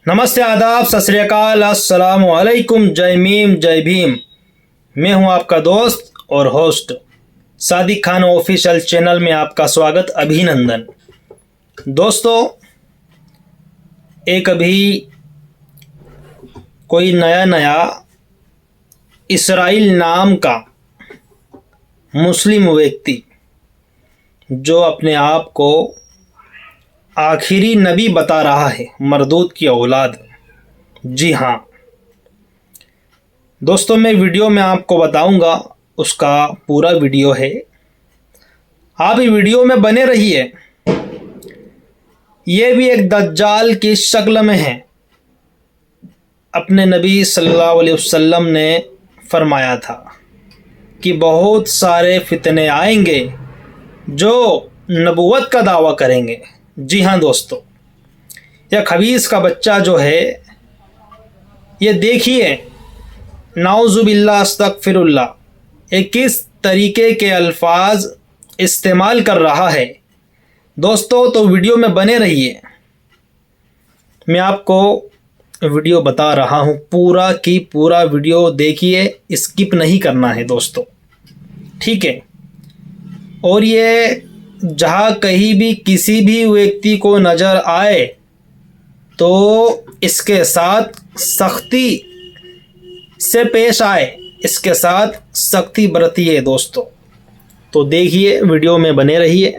नमस्ते, आदाब, सत श्री अकाल, अस्सलाम वालेकुम, जय मीम जय भीम। मैं हूं आपका दोस्त और host Sadiq Khan official channel में आपका स्वागत, अभिनंदन। दोस्तों, एक अभी कोई नया इसराइल नाम का मुस्लिम व्यक्ति जो अपने आप को आखिरी नबी बता रहा है, मरदूद की औलाद। जी हाँ दोस्तों, मैं वीडियो में आपको बताऊंगा, उसका पूरा वीडियो है, आप वीडियो में बने रहिए। ये भी एक दज्जाल की शक्ल में है। अपने नबी सल्लल्लाहु अलैहि वसल्लम ने फरमाया था कि बहुत सारे फितने आएंगे जो नबूवत का दावा करेंगे। जी हाँ दोस्तों, यह खबीस का बच्चा जो है, ये देखिए, नाउजुबिल्लाह अस्तगफिरुल्लाह, ये किस तरीके के अल्फाज इस्तेमाल कर रहा है। दोस्तों, तो वीडियो में बने रहिए। मैं आपको वीडियो बता रहा हूँ, पूरा की पूरा वीडियो देखिए, स्किप नहीं करना है दोस्तों, ठीक है। और ये जहाँ कहीं भी किसी भी व्यक्ति को नज़र आए तो इसके साथ सख्ती से पेश आए, इसके साथ सख्ती बरतिए दोस्तों। तो देखिए, वीडियो में बने रहिए।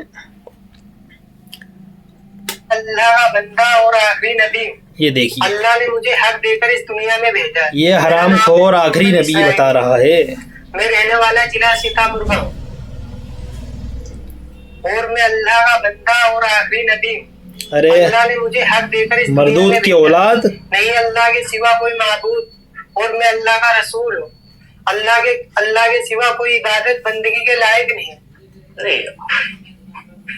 अल्लाह का बंदा और आखिरी नबी, ये देखिए, अल्लाह ने मुझे हक देकर इस दुनिया में भेजा है। ये हरामखोर आखिरी नबी बता रहा है। मैं रहने वाला जिला सीतापुर का हूँ और मैं अल्लाह का बंदा और आखिरी नबी। अरे अल्लाह ने मुझे हक देकर इस दुनिया मरदूद में की भेजा है। औलाद, नहीं अल्लाह के सिवा कोई माबूद और मैं अल्लाह का रसूल हूँ। अल्लाह के सिवा कोई इबादत बंदगी के लायक नहीं है। नहीं,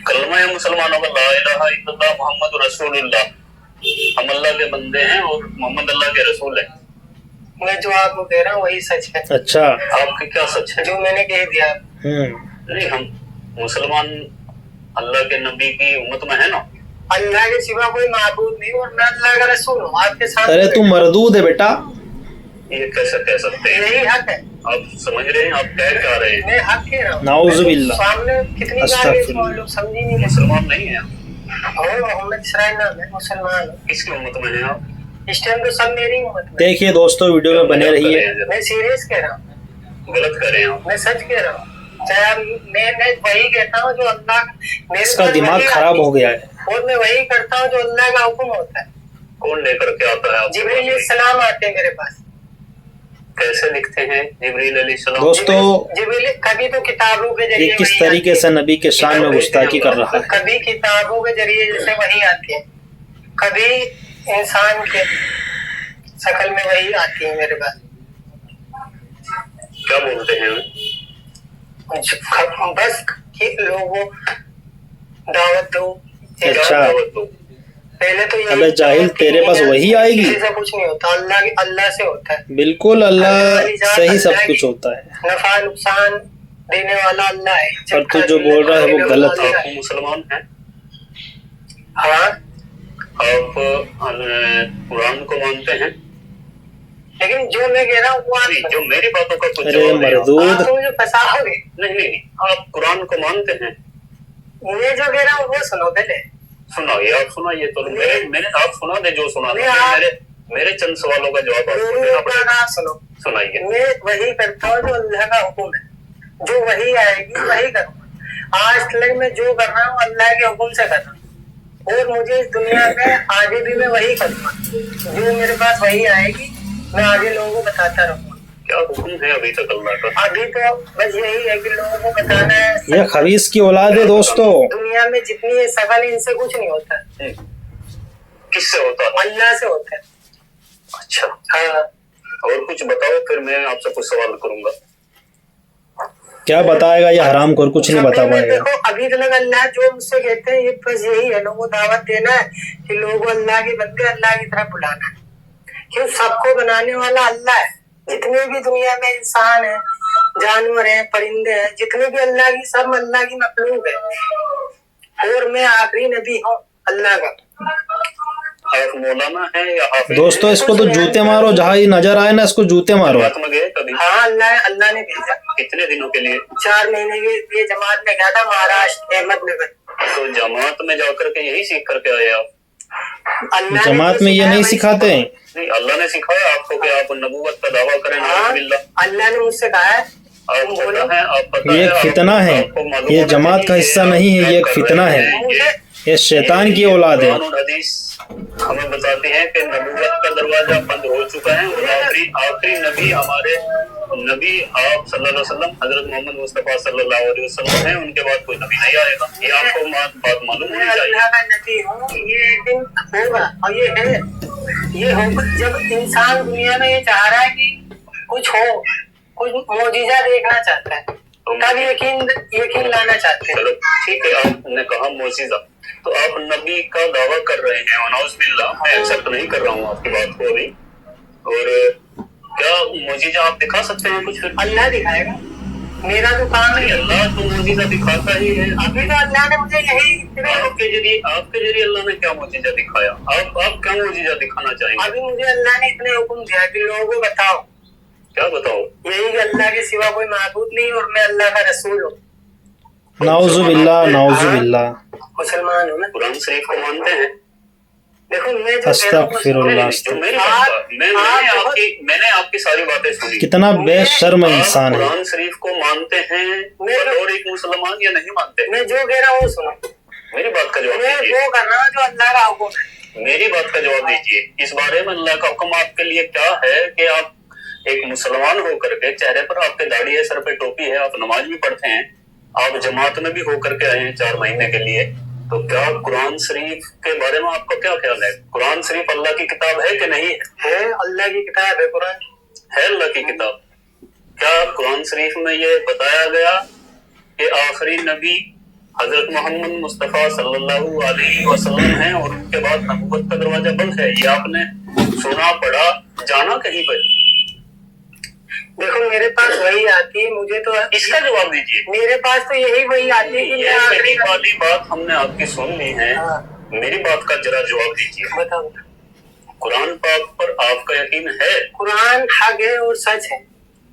कलमा है मुसलमानों का, ला इलाहा इल्लल्लाह मुहम्मद रसूलुल्लाह। हम अल्लाह के बंदे हैं और मोहम्मद अल्लाह के रसूल हैं। मैं जो आपको कह रहा हूँ वही सच है। अच्छा, आपके क्या सच है? जो मैंने कह दिया। नहीं, हम मुसलमान अल्लाह के नबी की उम्मत में है ना। अल्लाह के सिवा कोई माबूद नहीं और मैं अल्लाह का रसूल हूँ आपके साथ। अरे तू मरदूद है बेटा। ये कैसे कह सकते हैं? यही हक है। आप समझ रहे हैं? आप कह क्या रहे हैं? मैं हक कह रहा हूँ। नाउजुबिल्लाह, सामने कितनी बार ये सवाल लोग समझी नहीं। मुसलमान नहीं है और मोहम्मद इसराइल नाम है, मुसलमान हूँ। किसकी उम्मत में है आप? इस टाइम तो सब मेरी उम्मत में। देखिए दोस्तों, वीडियो में बने रहिए। मैं सीरियस कह रहा हूँ, गलत कर रहे हैं आप। मैं सच कह रहा हूँ। चाहे आप मैं वही कहता हूँ जो अल्लाह मेरे इसका पास दिमाग वही खराब आती हो गया है। और मैं वही करता हूँ जो अल्लाह का हुक्म होता है। कौन लेकर के आता है आप? जिब्रील अलैहिस्सलाम आते हैं मेरे पास। कैसे लिखते हैं जिब्रील अलैहिस्सलाम? दोस्तों, जिब्रील कभी तो किताबों के ये जरिए किस वही तरीके आती से नबी के शान में गुस्ताखी कर रहा है। है। कभी किताबों के जरिए जैसे वही आती है, कभी इंसान के शक्ल में वही आती है मेरे पास। क्या बोलते हैं? बस कि लोगों दावत दो। अच्छा, पहले तो यही अबे जाहिल, तेरे पास वही आएगी? किसी से कुछ नहीं होता, अल्लाह से होता है। बिल्कुल, अल्लाह से ही सब कुछ होता है। नफा नुकसान देने वाला अल्लाह है। और तू जो बोल रहा है वो गलत है। आप मुसलमान हैं? हाँ, आप कुरान को मानते हैं? लेकिन जो मैं कह रहा हूँ वो आप जो मेरी बातों का कुछ अरे जवाब है। मरदूद, आप तो मुझे फंसाओगे। नहीं, आप कुरान को मानते हैं? मैं जो कह रहा हूँ वो सुनो पहले। सुनाइए, आप सुनाइए। तो मैंने आप सुना दे जो सुना दे। मेरे चंद सवालों का जवाब आपको देना पड़ेगा। आप सुनो, सुनाइए। मैं वही करता हूँ जो अल्लाह का हुक्म है। जो वही आएगी वही करूँगा। आज तक मैं जो कर रहा हूँ अल्लाह के हुक्म से कर रहा हूँ और मुझे इस दुनिया में आगे भी मैं वही करूँगा। जो मेरे पास वही आएगी, मैं आगे लोगों को बताता रहूँगा। क्या हुक्म है अभी तक अल्लाह का? अभी तो बस यही है कि लोगों को बताना है। यह खबीस की औलाद है दोस्तों। दुनिया में जितनी सवाल इनसे कुछ नहीं होता। किससे होता है? अल्लाह से होता है। अच्छा, हाँ, और कुछ बताओ, फिर मैं आपसे कुछ सवाल करूंगा। क्या बताएगा ये हरामखोर? कुछ नहीं बता पाएगा। देखो, अभी तक अल्लाह जो मुझसे कहते हैं ये बस यही है, लोगों को दावत देना है कि लोगों को अल्लाह के बंदे अल्लाह की तरफ बुलाना है। क्यों? सबको बनाने वाला अल्लाह है। जितने भी दुनिया में इंसान है, जानवर है, परिंदे हैं, जितने भी अल्लाह की, सब अल्लाह की मखलूक है। और मैं आखिरी नबी हूँ अल्लाह का। आप मौलाना हैं या हाफिज दोस्तों इसको तो जूते मारो, जहाँ ही नजर आए ना इसको जूते मारो। जमात में गए कभी? हाँ, अल्लाह ने भेजा। कितने दिनों के लिए? 4 महीने के लिए जमात में गया था, महाराष्ट्र अहमदनगर। तो जमात में जाकर के यही सीख करके आए आप? अल्लाह ने जमात जो में ये सिखाया नहीं वही सिखाते हैं। नहीं, अल्लाह ने सिखाया आपको कि आप नबूवत का दावा करें? हाँ, नाउज़ुबिल्लाह। अल्लाह ने मुझसे कहा है। आप पता है, आप पता ये है, एक आप- फितना है, आपको मालूम ये होना जमात का चाहिए हिस्सा आप नहीं है, क्या ये एक कर फितना रहे है, हैं। ये शैतान की औलाद है। कुरान और हदीस हमें बताती है कि नबूवत का दरवाजा बंद हो चुका है और आखिरी नबी हमारे नबी आप सल्लल्लाहु अलैहि वसल्लम हजरत मोहम्मद मुस्तफा सल्लल्लाहु अलैहि वसल्लम है। उनके बाद कोई नबी नहीं आएगा। ये आपको बात मालूम मैं होनी चाहिए। अल्लाह का नबी हूँ, ये एक दिन होगा और ये है। ये होगा जब इंसान दुनिया में ये चाह रहा है कि कुछ हो, कुछ मौजिजा देखना चाहता है, तब यकीन लाना चाहते हैं। चलो ठीक है, आपने कहा मौजिजा, तो आप नबी का दावा कर रहे हैं, वनाउज़ुबिल्लाह, मैं एक्सेप्ट नहीं कर रहा हूँ आपकी बात को अभी। और क्या मौजिजा आप दिखा सकते हैं कुछ? फिर अल्लाह दिखाएगा, मेरा तो काम नहीं, है। अल्लाह तो मौजिजा दिखाता ही है। अभी तो अल्लाह ने मुझे यही आपके जरिए अल्लाह ने क्या मौजिजा दिखाया? आप क्या मौजिजा दिखाना चाहेंगे? अभी मुझे अल्लाह ने इतने हुक्म दिया कि लोगों को बताओ, क्या बताओ? यही कि अल्लाह के सिवा कोई माबूद नहीं और मैं अल्लाह का रसूल हूँ। नाउजुबिल्लाह, नाउजुबिल्लाह। मुसलमान हूँ मैं। कुरान शरीफ को मानते हैं? देखो मैं जो अस्तगफिरुल्लाह, जो मेरी बात मैंने आपकी सारी बातें सुनी। कितना बेशर्म आप इंसान है। कुरान शरीफ को मानते हैं और एक मुसलमान या नहीं मानते? मैं जो कह रहा हूँ वो सुनो। मेरी बात का जवाब मैं दीजिए। वो करना जो अल्लाह का हुक्म है। मेरी बात का जवाब दीजिए। इस बारे में अल्लाह का हुक्म आपके लिए क्या है कि आप एक मुसलमान होकर के, चेहरे पर आपके दाढ़ी है, सर पे टोपी है, आप नमाज भी पढ़ते हैं, आप जमात में भी होकर के आए हैं 4 महीने के लिए, तो क्या कुरान शरीफ के बारे में आपका क्या ख्याल है? कुरान शरीफ अल्लाह की किताब है कि नहीं है? अल्लाह की किताब है कुरान। है अल्लाह की किताब। क्या कुरान शरीफ में ये बताया गया कि आखिरी नबी हजरत मोहम्मद मुस्तफा सल्लल्लाहु अलैहि वसल्लम हैं और उनके बाद नबूवत का दरवाजा बंद है? ये आपने सुना, पढ़ा, जाना कहीं पर? देखो मेरे पास वही आती है, मुझे तो इसका जवाब दीजिए। मेरे पास तो यही वही आती है कि ये मैं मेरी वाली बात हमने आपकी सुन ली है। हाँ। मेरी बात का जरा जवाब दीजिए। बताओ। कुरान पाक पर आपका यकीन है? कुरान हक है और सच है।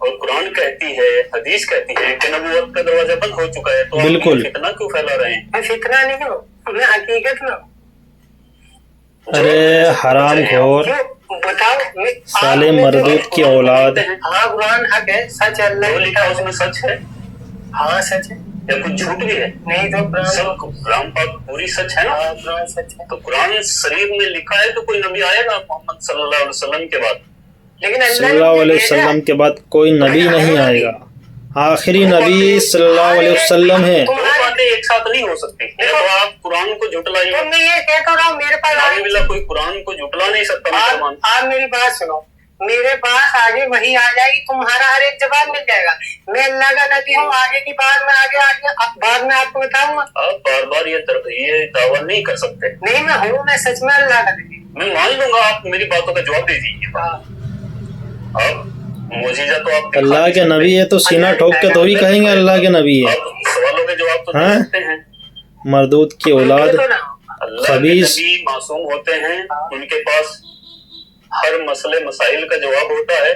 और कुरान कहती है, हदीस कहती है कि नबूवत का दरवाजा बंद हो चुका है, तो आप बिल्कुल। फितना क्यों फैला रहे हैं? मैं फितना नहीं हूँ, मैं हकीकत में हूँ। अरे हराम खोर, क्यों बताओ? साले मरदूद की औलाद। हाँ कुरान हक है, सच है, अल्लाह जो की लिखा किताब उसमें सच है हाँ सच है। या कुछ झूठ भी है? नहीं तो कुरान सब कुरान पाक पूरी सच है ना? हाँ कुरान सच है। तो कुरान शरीफ में लिखा है तो कोई नबी आएगा मोहम्मद सल्लल्लाहु अलैहि वसल्लम के बाद? लेकिन अल्लाह ने सल्लल्लाहु अलैहि भेजा। वसल्लम के बाद कोई नबी नहीं आएगा। आखिरी नबी सल्लल्लाहु अलैहि वसल्लम है। दो बातें एक साथ नहीं हो सकती। या तो आप कुरान को झुटलाइए। तो मैं ये कहता रहा हूँ, मेरे पास नाउज़ुबिल्लाह, कोई कुरान को झुटला नहीं सकता मुसलमान। आप मेरी बात सुनो, मेरे पास आगे वही आ जाएगी, तुम्हारा हर एक जवाब मिल जाएगा। मैं अल्लाह का नबी हूँ, आगे की बात में आगे बाद में आपको बताऊंगा। आप बार बार ये दावा नहीं कर सकते। नहीं मैं हूँ, मैं सच में अल्लाह का नबी। मैं मान लूंगा, आप मेरी बातों का जवाब दे दीजिए। आप मौजिजा तो आप अल्लाह के नबी है तो सीना ठोक के थोड़ी कहेंगे अल्लाह के नबी है। आप सवालों के जवाब तो दे हाँ? सकते हैं। मरदूद की औलाद, अल्लाह के खबीस। नबी मासूम होते हैं, उनके पास हर मसले मसाइल का जवाब होता है।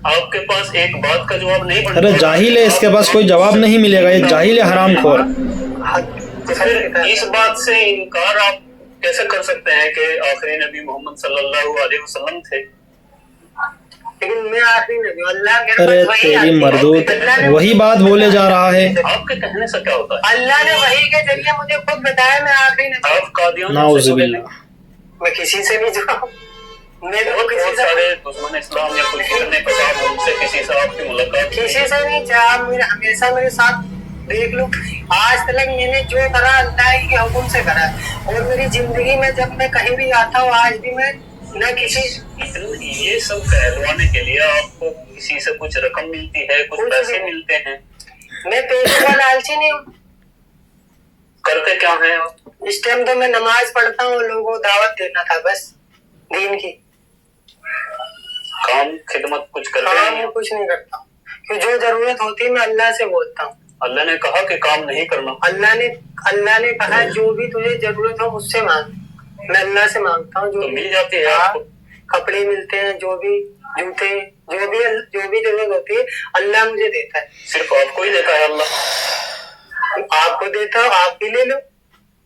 आपके पास एक बात का जवाब नहीं बनता। अरे जाहिल है, इसके पास कोई जवाब नहीं मिलेगा, ये जाहिल है, हराम खोर। तो फिर इस बात से इनकार आप कैसे कर सकते हैं कि आखिरी नबी मोहम्मद सल्लल्लाहु अलैहि वसल्लम थे? लेकिन मैं आखिरी नबी हूँ, अल्लाह मेरे अरे पास वही तेरी आती है। मरदूद, वही बात बोले जा रहा है। आपके कहने से क्या होता है? अल्लाह ने वही के जरिए मुझे खुद बताया मैं आखिरी नबी हूँ। आप कादियान से जुड़े हैं। नाउज़ुबिल्लाह। मैं किसी से नहीं जुड़ा हूँ। मैं तो बहुत किसी से सारे दुश्मन इस्लाम या कोई फितने फसाद, उनसे किसी से आपकी मुलाकात किसी से नहीं चाहा। मेरे हमेशा मेरे साथ देख लो, आज तक मैंने जो करा अल्लाह के हुक्म से करा। और मेरी जिंदगी में जब मैं कहीं भी आता हूँ, आज भी मैं न किसी ये सब कहलवाने के लिए आपको किसी से कुछ रकम मिलती है, कुछ पैसे मिलते हैं? मैं पैसे का लालची नहीं हूँ। करते क्या हैं आप? इस टाइम तो मैं नमाज पढ़ता हूँ, लोगों को दावत देना था बस दीन की। काम खिदमत कुछ करते काम हैं? में कुछ नहीं करता हूँ, कि जो जरूरत होती है मैं अल्लाह से बोलता हूँ। अल्लाह ने कहा कि काम नहीं करना। अल्लाह ने कहा जो भी तुझे जरूरत हो मुझसे मांग। मैं अल्लाह से मांगता हूँ, तो जो मिल जाती है आपको। कपड़े मिलते हैं, जो भी जूते, जो भी जरूरत होती है अल्लाह मुझे देता है। सिर्फ आपको ही देता है अल्लाह? आपको देता हूँ, आप भी ले लो,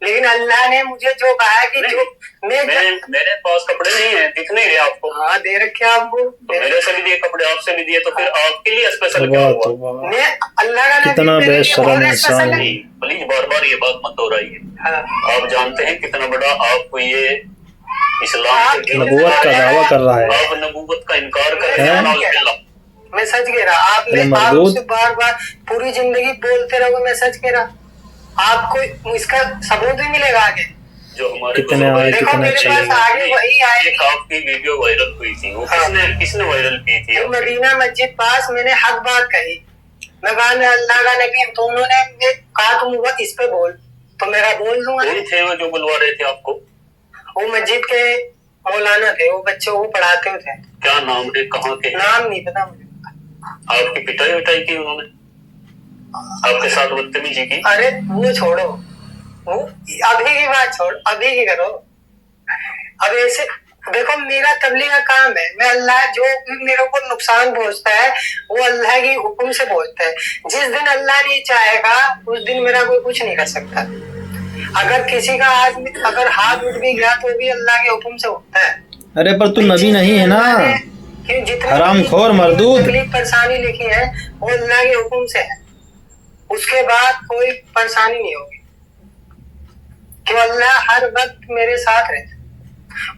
लेकिन अल्लाह ने मुझे जो कहा कि जो मेरे पास कपड़े नहीं है, दिख नहीं रहे आपको। हाँ दे रखे आपको, तो मेरे से भी दिए कपड़े, आपसे भी दिए, तो फिर आपके लिए स्पेशल क्या हुआ? मैं अल्लाह का नबी, कितना मेरे लिए बेशरम और इंसान स्पेशल है। है। प्लीज बार बार ये बात मत दोहराइए। हाँ। आप जानते हैं कितना बड़ा आपको ये इस्लाम के नबूवत का दावा कर रहा है। आप नबूवत का इनकार कर रहे हैं? हैं। नाउज़ुबिल्लाह। मैं सच कह रहा, अरे आप मरदूद। मुझसे बार बार पूरी जिंदगी बोलते रहोगे, मैं सच कह रहा, आपको इसका सबूत भी मिलेगा आगे। जो हमारे कितने आए, देखो कितने मेरे चले पास गए। आगे वही आएगी। एक आपकी वीडियो वायरल हुई थी, वो हाँ। किसने वायरल की थी? तो मदीना मस्जिद पास मैंने हक बात कही, मैं कहा मैं अल्लाह का नबी, तो उन्होंने कहा तुम इस पे बोल, तो मेरा बोल दूंगा। कौन थे वो जो बुलवा रहे थे आपको? वो मस्जिद के मौलाना थे, वो बच्चों को पढ़ाते थे। क्या नाम है, कहाँ के? नाम नहीं पता मुझे। आपकी पिटाई की उन्होंने? आपके साथ बदतमीजी की? अरे वो छोड़ो, वो अभी की बात छोड़, अभी की करो। अब ऐसे देखो, मेरा तबलीग का काम है, मैं अल्लाह जो भी मेरे को नुकसान पहुंचता है वो अल्लाह की हुक्म से पहुंचता है। जिस दिन अल्लाह नहीं चाहेगा उस दिन मेरा कोई कुछ नहीं कर सकता। अगर किसी का आज अगर हाथ उठ भी गया तो भी अल्लाह के हुक्म से होता है। अरे पर तू नबी नहीं है ना, हरामखोर मरदूद। तकलीफ परेशानी लिखी है वो अल्लाह के हुक्म से है, उसके बाद कोई परेशानी नहीं होगी, क्यों अल्लाह हर वक्त मेरे साथ रहता है।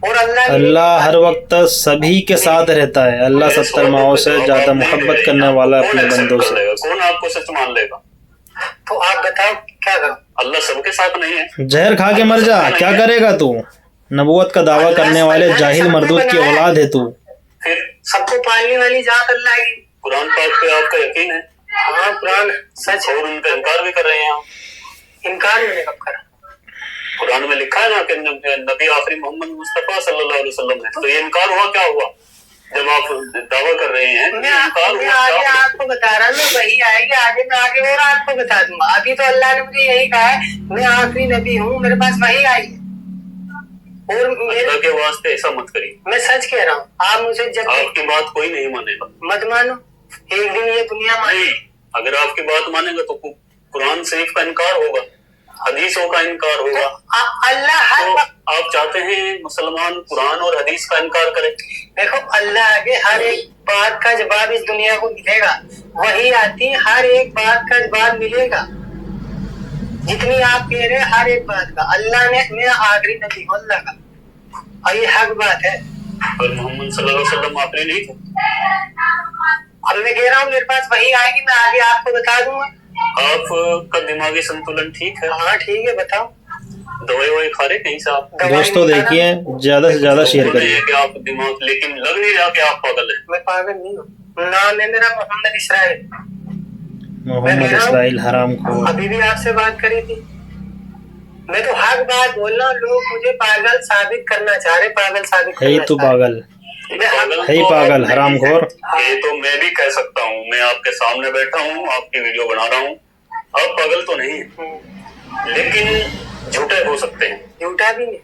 और अल्लाह हर वक्त सभी के साथ रहता है। अल्लाह 70 माओं से ज्यादा मोहब्बत करने वाला है अपने बंदों से। कौन आपको सच मान लेगा? तो आप बताओ क्या करो? अल्लाह सबके साथ नहीं है। जहर खा के मर जा, क्या करेगा तू? नबूवत का दावा करने वाले जाहिल मरदूद की औलाद है तू। फिर सबको पालने वाली जात अल्लाह की। कुरान पाक पे आपका यकीन है? हाँ कुरान सच है। और उनका इनकार भी कर रहे हैं आप। इनकार मैंने कब करा? कुरान में लिखा है ना कि नबी आखिरी मोहम्मद मुस्तफा सल्लल्लाहु अलैहि वसल्लम है। तो ये इनकार हुआ क्या हुआ जब आप दावा कर रहे हैं? मैं आगे आपको बता रहा हूँ, मैं वही आएगी आगे, मैं आगे और आपको बता दूंगा। अभी तो अल्लाह ने मुझे यही कहा है मैं आखिरी नबी हूँ, मेरे पास वही आई है। और अल्लाह के वास्ते ऐसा मत करिए, मैं सच कह रहा हूँ। आप मुझे जब आपकी बात कोई नहीं मानेगा। मत मानो, एक दिन ये दुनिया नहीं, अगर आपकी बात मानेगा तो कुरान शरीफ का इनकार होगा, हदीसों का इनकार होगा। अल्लाह हर तो आप चाहते हैं मुसलमान कुरान और हदीस का इनकार करें? देखो अल्लाह आगे हर एक बात का जवाब इस दुनिया को मिलेगा, वही आती हर एक बात का जवाब मिलेगा। जितनी आप कह रहे हैं हर एक बात का अल्लाह ने, मैं आखिरी नबी हूं अल्लाह का, और ये हक बात है। और मोहम्मद सल्लल्लाहु अलैहि वसल्लम आखिरी नहीं थे? अब मैं कह रहा हूँ मेरे पास वही आएगी, मैं आगे आपको बता दूंगा। आपका दिमागी संतुलन ठीक है? हाँ ठीक है, बताओ। दवाई खा रहे कहीं से आप? दोस्तों देखिए, ज्यादा से ज्यादा शेयर करिए। कि आप दिमाग, लेकिन लग नहीं रहा कि आप पागल हैं। मैं पागल नहीं हूँ, नाम है मेरा मोहम्मद इसराइल। मोहम्मद इसराइल हरामखोर। अभी भी आपसे बात करी थी, मैं तो हक बात बोल रहा हूँ। लोग मुझे पागल साबित करना चाह रहे, पागल साबित है ही तू पागल, है ही पागल हरामखोर। ये तो मैं भी कह सकता हूँ, मैं आपके सामने बैठा हूँ, आपकी वीडियो बना रहा हूँ। आप पागल तो नहीं है, लेकिन झूठे हो सकते हैं। झूठा भी नहीं,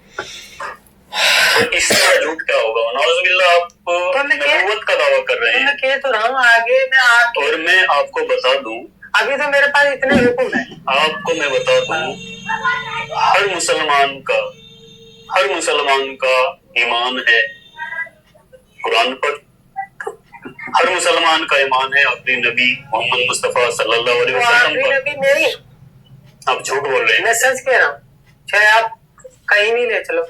तो इसका झूठ क्या होगा? नाउज़ुबिल्लाह, आप नबूवत का दावा कर रहे हैं। मैं कह तो रहा हूँ आगे मैं और मैं आपको बता दूं, अभी तो मेरे पास इतने हुक्म है। आपको मैं बता दूं, हर मुसलमान का ईमान है कुरान पर, हर मुसलमान का ईमान है अपने नबी मोहम्मद मुस्तफा सल्लल्लाहु अलैहि वसल्लम पर। नबी नहीं, आप झूठ बोल रहे हैं। मैं सच कह रहा हूँ, चाहे आप कहीं भी ले चलो,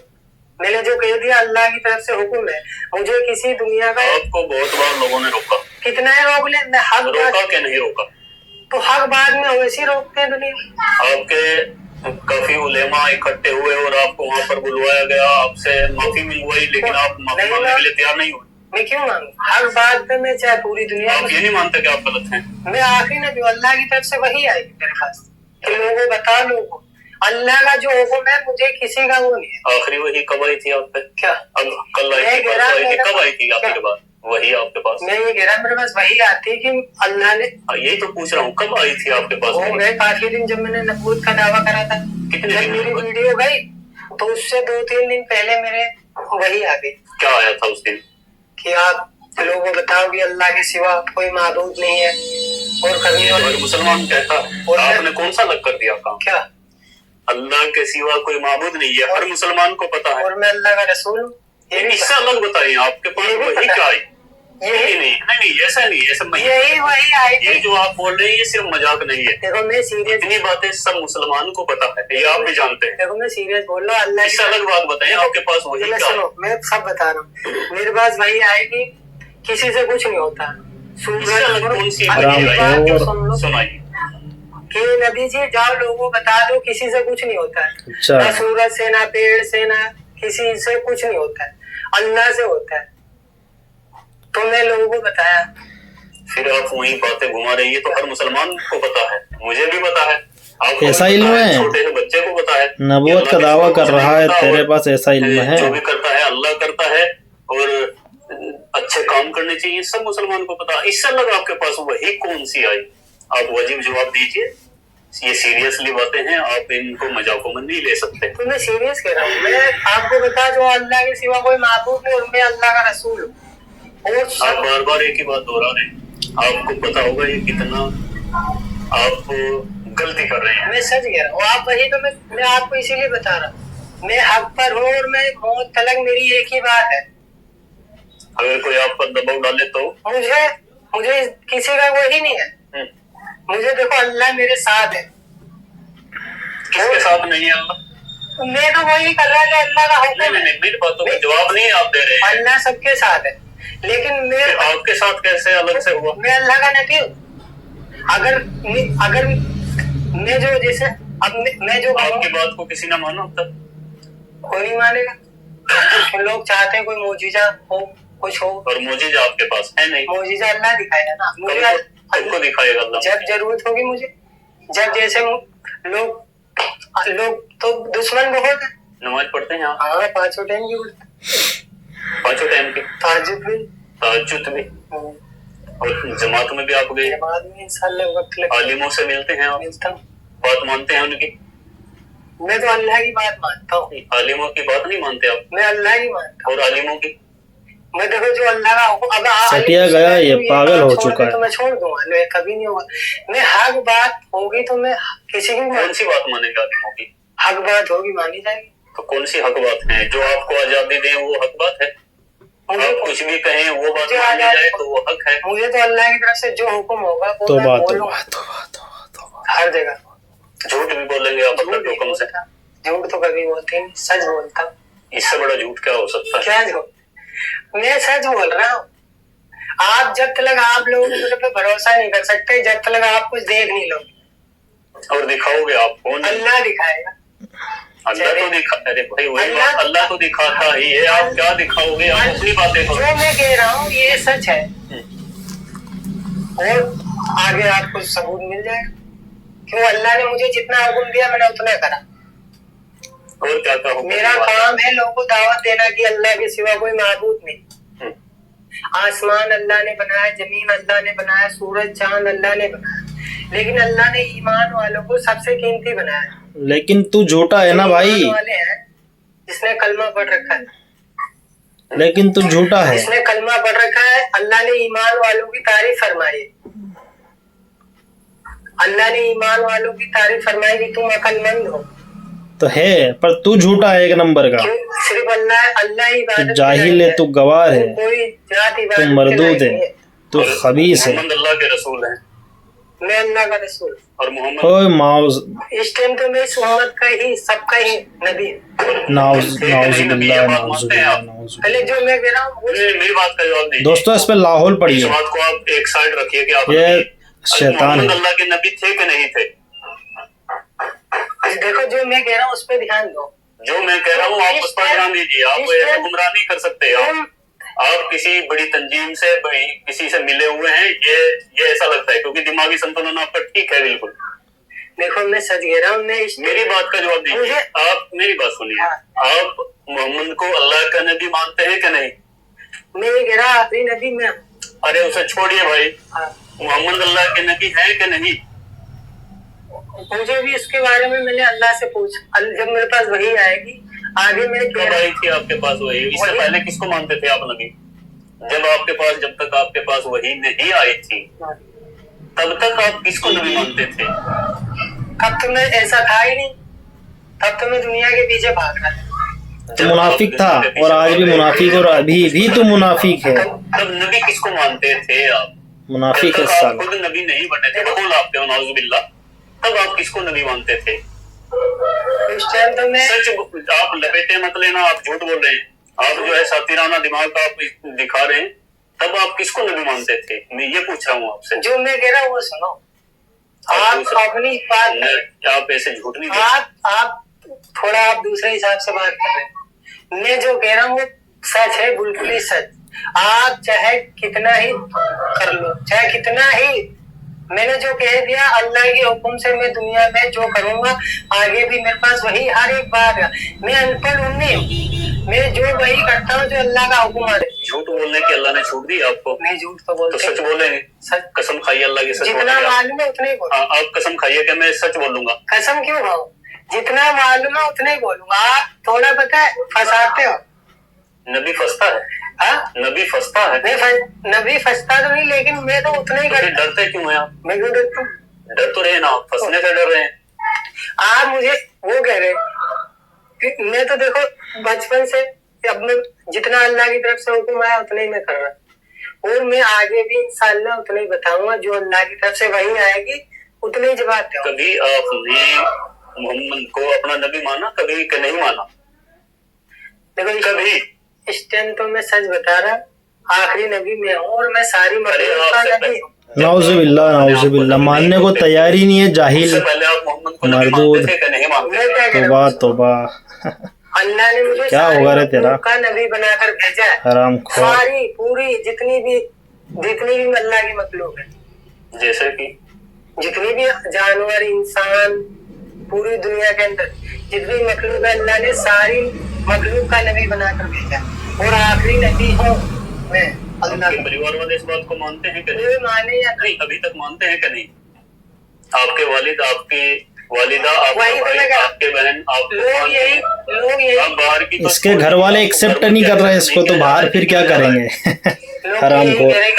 मैंने जो कह दिया अल्लाह की तरफ से हुक्म है। मुझे किसी दुनिया का, आपको बहुत बार लोगों ने रोका, कितना है रोक ले, मैं हक रोका क्या नहीं रोका? तो हक बाद में वैसे रोकते हैं दुनिया। आपके काफी उलेमा इकट्ठे हुए और आपको वहाँ पर बुलवाया गया, आपसे माफी मंगवाई, लेकिन आप माफी मांगने के लिए तैयार नहीं हुए। मैं क्यों मांगू? हर बात पे मैं चाहे पूरी दुनिया, आप ये नहीं मानते कि आप गलत हैं? मैं आखिरी नबी, अल्लाह की तरफ से वही आएगी मेरे पास कि लोगों बता लोगों अल्लाह का जो हुक्म है, मुझे किसी का वो नहीं है। आखिरी वही कब आई थी आप पे? क्या अब कल आई थी, परसों आई थी, कब आई थी आपके पास? वही आपके पास? मैं ये कह रहा मेरे पास वही आती है कि अल्लाह ने, यही तो पूछ रहा हूँ, कब आई थी आपके पास? हो गए काफी दिन जब मैंने नबूवत का दावा करा था। कितने जब दिन मेरी हुए? वीडियो गई तो उससे 2-3 दिन पहले मेरे वही आ गई क्या आया था उस दिन? कि आप लोगों को बताओ कि अल्लाह के सिवा कोई माबूद नहीं है और करने वाले। हर मुसलमान कहता है, और आपने कौन सा अलग कर दिया काम? क्या? अल्लाह के सिवा कोई माबूद नहीं है, हर मुसलमान को पता है। और मैं अल्लाह का रसूल हूँ, ये भी इससे अलग बताइए, आपके पास ये भी वही पता क्या है। आई? यही नहीं, ऐसा नहीं, ऐसा नहीं। यही वही ये आएगी। जो आप बोल रहे हैं ये सिर्फ मजाक नहीं है। देखो मैं सीरियस, इतनी बातें सब मुसलमानों को पता है, ये आप भी जानते हैं। देखो मैं सीरियस बोल रहा हूँ। अल्लाह इससे अलग बात बताइए, आपके पास वही क्या है? सुनो, मैं सब बता रहा हूँ। मेरे पास वही आएगी, किसी से कुछ नहीं होता। इससे अलग कौन सी अभी बात मेरी है? बात तो सुन लो सुनाइए। कि नबी जी जाओ लोगों को बता दो किसी से कुछ नहीं होता है। अच्छा। ना सूरज से, ना पेड़ से, ना किसी से कुछ नहीं होता है, अल्लाह से होता है। तो मैं लोगों को बताया। फिर आप वही बातें घुमा रही है, तो हर मुसलमान को पता है, मुझे भी पता है, आपको ऐसा भी इल्म पता है? छोटे से बच्चे को पता है। नबूवत का दावा कर रहा है, तेरे पास ऐसा इल्म है? जो भी करता है अल्लाह करता है, और अच्छे काम करने चाहिए, सब मुसलमान को पता है। इससे अलग आपके पास वही कौन सी आई? आप वाजिब जवाब दीजिए, ये सीरियसली बातें हैं, आप इनको मजाकों में नहीं ले सकते। तो मैं सीरियस कह रहा हूँ। मैं आपको बता जो अल्लाह के सिवा कोई माबूद नहीं, और मैं अल्लाह का रसूल हूँ। और आप बार बार एक ही बात दोहरा रहे हैं, आपको पता होगा ये कितना आप गलती कर रहे हैं। मैं सच कह रहा हूँ, आप वही तो मैं आपको इसीलिए बता रहा हूँ। मैं हक पर हूँ और मैं मौत तलक मेरी एक ही बात है। अगर कोई आप पर दबाव डाले तो? मुझे किसी का वही नहीं है। मुझे देखो अल्लाह मेरे साथ है। किसके साथ नहीं है अल्लाह? मैं तो वही कर रहा है, अल्लाह का हुक्म है। नहीं, मेरी बातों का जवाब नहीं आप दे रहे हैं। अल्लाह सबके साथ है, लेकिन मैं फिर आपके साथ कैसे अलग से हुआ? मैं अल्लाह का नबी हूँ। अगर मैं जो जैसे अब मैं जो आपकी बात को किसी ना मानो अब तक? कोई नहीं मानेगा। तो लोग चाहते हैं कोई मोजीजा हो, कुछ हो। और मुझे आपके पास है नहीं। मोजीजा अल्लाह दिखाएगा ना मुझे। सबको दिखाएगा अल्लाह जब जरूरत होगी मुझे, जब जैसे लोग तो दुश्मन बहुत है। नमाज पढ़ते हैं आप? हाँ, 5 टाइम की पढ़ते हैं। 5 टाइम की तहज्जुद भी, तहज्जुद भी, और जमात में भी आप गए? बाद में इंशाल्लाह वक्त लगे। आलिमों से मिलते हैं आप? मिलता हूँ। बात मानते हैं उनकी? मैं तो अल्लाह की बात मानता हूँ। आलिमों की बात नहीं मानते आप? मैं अल्लाह की मानता और आलिमों की? मैं देखो जो अल्लाह का हुक्म, अब सटिया गया, ये पागल हो चुका है। तो मैं छोड़ दूंगा, मैं कभी नहीं होगा। मैं हक बात होगी तो मैं किसी की कौन सी बात मानेगा आलिमों की? हक बात होगी मानी जाएगी। तो कौन सी हक बात है? जो आपको आजादी दे वो हक बात है? आप कुछ भी कहें वो बात मानी जाए तो वो हक है? मुझे तो अल्लाह की तरफ से जो हुक्म होगा वो तो मैं बात बोलूंगा हर जगह। झूठ भी बोलेंगे आप अल्लाह के हुक्म से? झूठ तो कभी बोलते नहीं, सच बोलता हूँ। इससे बड़ा झूठ क्या हो सकता है? क्या झूठ? मैं सच बोल रहा हूँ। आप जब तक आप लोग मेरे पे भरोसा नहीं कर सकते, जब तक आप कुछ देख नहीं लोगे। और दिखाओगे आप? कौन? अल्लाह दिखाएगा। अल्लाह तो दिखा, अरे भाई वही बात, अल्लाह तो दिखाता ही है, आप क्या दिखाओगे? आप अपनी बातें करो। जो मैं कह रहा हूँ ये सच है, और आगे आपको सबूत मिल जाएगा। क्यों? अल्लाह ने मुझे जितना हुक्म दिया मैंने उतना करा। और क्या क्या हुक्म? मेरा काम है लोगों को दावत देना कि अल्लाह के सिवा कोई माबूद नहीं। आसमान अल्लाह ने बनाया, जमीन अल्लाह ने बनाया, सूरज चांद अल्लाह ने बनाया, लेकिन अल्लाह ने ईमान वालों को सबसे कीमती बनाया। लेकिन तू झूठा है ना भाई? ईमान वाले हैं जिसने कलमा पढ़ रखा है, लेकिन तू झूठा है। जिसने कलमा पढ़ रखा है। अल्लाह ने ईमान वालों की तारीफ फरमाई। अल्लाह ने ईमान वालों की तारीफ फरमाई कि तुम अक्लमंद हो। तो है, पर तू झूठा है एक नंबर का। सिर्फ अल्लाह ही तू इबादत जाहिल है, तू गवार है, कोई जात इबादत तू के मरदूद लायक है, नहीं है। तू खबीस है। मोहम्मद अल्लाह के रसूल हैं। मैं अल्लाह का रसूल और मोहम्मद ओए माउस, इस टाइम तो मैं इस उम्मत का ही सबका ही नबी हूं। नाउजुबिल्लाह। पहले जो मैं कह रहा हूँ मेरी बात का जवाब दीजिए। दोस्तों इस पे लाहौल इस पढ़िए। बात को आप एक साइड रखिए कि आप ये शैतान मोहम्मद है। अल्लाह के नबी थे कि नहीं थे? देखो जो मैं कह रहा हूँ उस पर ध्यान दो। जो मैं कह रहा हूँ आप उस पर ध्यान दीजिए। आप ऐसे गुमराह नहीं कर सकते। आप किसी बड़ी तंजीम से किसी से मिले हुए हैं, ये ऐसा लगता है, क्योंकि दिमागी संतुलन आपका ठीक है बिल्कुल। देखो मैं सच कह रहा हूँ। मेरी बात का जवाब दीजिए। आप मेरी बात सुनिए। आप मोहम्मद को अल्लाह का नबी मानते हैं कि नहीं? मैं ये कह रहा आखिरी नबी में। अरे उसे छोड़िए भाई, मोहम्मद अल्लाह के नबी है कि नहीं? मुझे भी इसके बारे में मैंने अल्लाह से पूछा, जब मेरे पास वही आएगी आगे मैं कब आई थी आपके पास वही? इससे पहले किसको मानते थे आप नबी? जब आपके पास, जब तक आपके पास वही नहीं आई थी तब तक आप किसको नबी मानते थे? तब तो मैं ऐसा था ही नहीं, तब तो मैं दुनिया के पीछे भाग रहा था। तो मुनाफिक था और आज भी मुनाफिक और अभी भी तो मुनाफिक है। तब नबी किसको मानते थे आप? मुनाफिक जब है तक आप साला। खुद नबी नहीं बने थे, रसूल आपके नाउजुबिल्लाह, तब आप किसको नबी मानते थे? उस टाइम तो मैं सच आप लपेटे मत लेना, आप झूठ बोल रहे हैं, आप जो है सातिराना दिमाग आप दिखा रहे हैं। तब आप किसको नबी मानते थे? मैं ये पूछ रहा हूँ आपसे। जो मैं कह रहा हूँ वो सुनो। आप अपनी बात, आप ऐसे झूठ नहीं बोल। आप थोड़ा आप दूसरे हिसाब से बात कर रहे हैं। मैं जो कह रहा हूँ वो सच है, बिल्कुल ही सच। आप चाहे कितना ही कर लो, चाहे कितना ही, मैंने जो कह दिया अल्लाह के हुक्म से मैं दुनिया में जो करूंगा आगे भी मेरे पास वही हर एक बात है। मैं अनपढ़ नहीं हूँ, मैं जो वही करता हूँ जो अल्लाह का हुक्म है। झूठ बोलने की अल्लाह ने छूट दी आपको? नहीं, झूठ तो बोलते। तो सच बोलेंगे? सच कसम खाइए अल्लाह की, सच जितना मालूम है उतने ही बोलो। आप कसम खाइए कि मैं सच बोलूंगा। कसम क्यों खाओ? जितना मालूम है उतना ही बोलूंगा। आप थोड़ा पता है फंसाते हो। नबी फंसता है? हाँ, नबी फंसता है? नबी फंसता तो नहीं, लेकिन मैं तो उतना ही करता। डरते क्यों हैं आप? मैं क्यों डरता हूँ? डर तो रहे ना, आप फंसने से डर रहे हैं। आप मुझे वो कह रहे हैं कि मैं तो देखो बचपन से अब मैं जितना अल्लाह की तरफ से हुक्म आया उतना ही मैं कर रहा, और मैं आगे भी इंशाअल्लाह उतना ही बताऊंगा। जो अल्लाह की तरफ से वही आएगी उतने ही जवाब दूंगा। कभी आपने मोहम्मद को अपना नबी माना, कभी कि नहीं माना? देखो कभी? इस टाइम तो मैं सच बता रहा, आखिरी नबी में हूँ और मैं सारी मखलूक का नबी हूँ। नाउजुबिल्लाह, नाउजुबिल्लाह, मानने को तैयार ही नहीं है, जाहिल उससे पहले आप मोहम्मद को नबी मरदूद। मानते थे कि नहीं मानते? मैं क्या कह रहा तौबा हूँ? तौबा, अल्लाह ने मुझे क्या होगा रे तेरा? का नबी बनाकर भेजा है। हरामखोर। सारी पूरी जितनी भी अल्लाह की मखलूक है, जैसे कि जितनी भी जानवर, इंसान, पूरी दुनिया के अंदर जितनी मखलूक है अल्लाह ने सारी मखलूक का नबी बनाकर भेजा, और आखिरी नबी हूँ मैं। अल्लाह आपके परिवार वाले इस बात को मानते हैं कि नहीं? कोई माने या नहीं, अभी तक मानते हैं कि नहीं? आपके वालिद, आपकी वालिदा, आपका वही तो भाई, मैं कह- आपके बहन, आप लोग यही आप बाहर की तो इसके घर वाले एक्सेप्ट नहीं कर रहे इसको, तो बाहर फिर क्या करेंगे? लोग हरामखोर। यही कह रहे हैं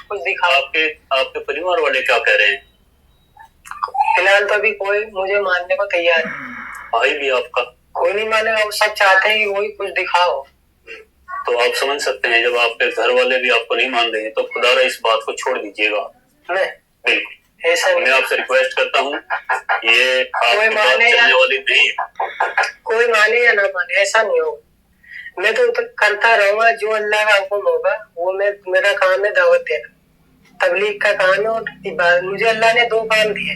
कुछ दिखाओ। आपके परिवार वाले क्या कह रहे हैं? फिलहाल तो अभी कोई मुझे मानने को तैयार नहीं। भाई भी आपका? कोई नहीं मानेगा, वो सब चाहते हैं कि वही कुछ दिखाओ। तो आप समझ सकते हैं जब आपके घर वाले भी आपको नहीं मान रहे हैं तो खुदारा इस बात को छोड़ दीजिएगा। मैं बिल्कुल, ऐसा मैं नहीं, आपसे रिक्वेस्ट करता हूँ, ये आपकी बात माने या- चलने वाली नहीं है। कोई माने या ना माने ऐसा नहीं होगा। मैं तो करता रहूंगा जो अल्लाह का हुक्म होगा वो मेरा काम है दावत देना, तबलीग का काम है और इबादत। मुझे अल्लाह ने दो काम दिए,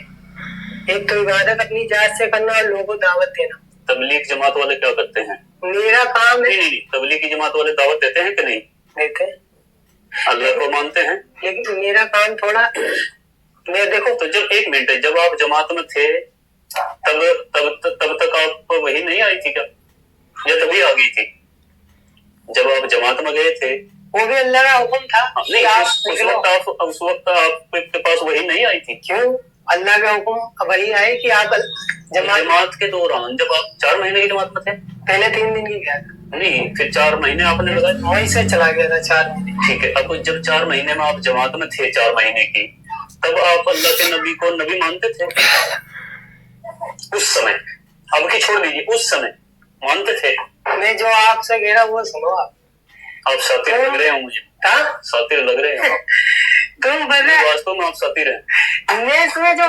एक तो इबादत अपनी जात से करना और लोगों को दावत देना। तबलीग जमात वाले क्या करते हैं? मेरा काम है। नहीं, तबलीग की जमात वाले दावत देते हैं कि नहीं? देते, अल्लाह को मानते हैं, लेकिन मेरा काम थोड़ा, मैं देखो तो जब एक मिनट, जब आप जमात में थे तब तक आप वही नहीं आई थी क्या, या तभी आ गई थी? जब आप जमात में गए थे वो भी अल्लाह का हुक्म था। नहीं, आप उस निकलो। वक्त आपके पास वही नहीं आई थी? क्यों? अल्लाह का हुक्म वही आए कि आप जमात के दौरान जब आप 4 महीने की जमात में थे? पहले 3 दिन की गया था, नहीं, फिर 4 महीने आपने लगाए? वहीं से चला गया था 4 महीने। ठीक है, अब जब 4 महीने में आप जमात में थे 4 महीने की, तब आप अल्लाह के नबी को नबी मानते थे? उस समय, अब की छोड़ दीजिए, उस समय मानते थे? मैं जो आपसे कह रहा हूँ वो सुनो। आप सातिर लग रहे हो मुझे, सातिर लग रहे हैं। तुम बता, वास्तव में आप सातिर हैं। मैं तुम्हें जो